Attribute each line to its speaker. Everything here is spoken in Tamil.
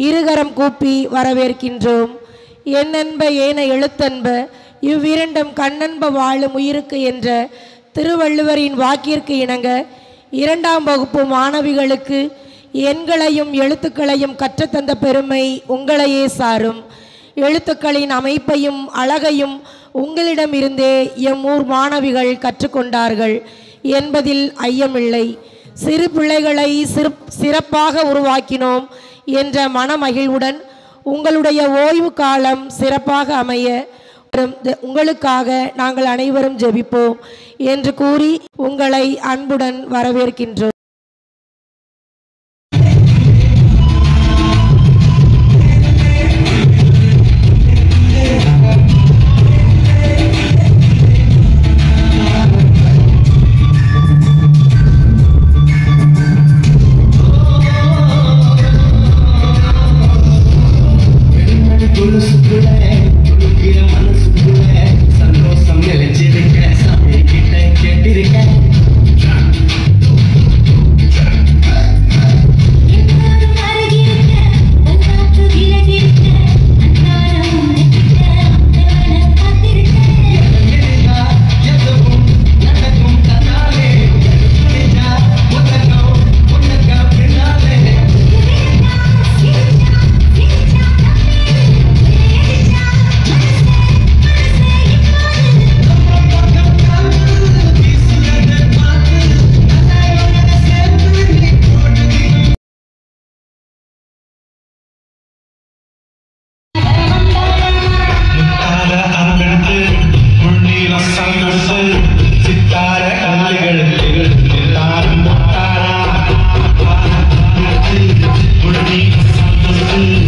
Speaker 1: இருகரம் கூப்பி வரவேற்கின்றோம். என்னன்ப ஏன எழுத்தன்ப இவ்விரண்டும் கண்ணன்ப வாழும் உயிருக்கு என்ற திருவள்ளுவரின் வாக்கிற்கு இணங்க 2ஆம் வகுப்பு மாணவிகளுக்கு எண்களையும் எழுத்துக்களையும் கற்றுத்தந்த பெருமை உங்களையே சாரும். எழுத்துக்களின் அமைப்பையும் அழகையும் உங்களிடமிருந்தே எம்மூர் மாணவிகள் கற்றுக்கொண்டார்கள் என்பதில் ஐயமில்லை. சிறு பிள்ளைகளை சிறப்பாக உருவாக்கினோம் என்ற மனமகிழ்வுடன் உங்களுடைய ஓய்வு காலம் சிறப்பாக அமைய உங்களுக்காக நாங்கள் அனைவரும் ஜெபிப்போம் என்று கூறி உங்களை அன்புடன் வரவேற்கின்றோம்.
Speaker 2: Thank you.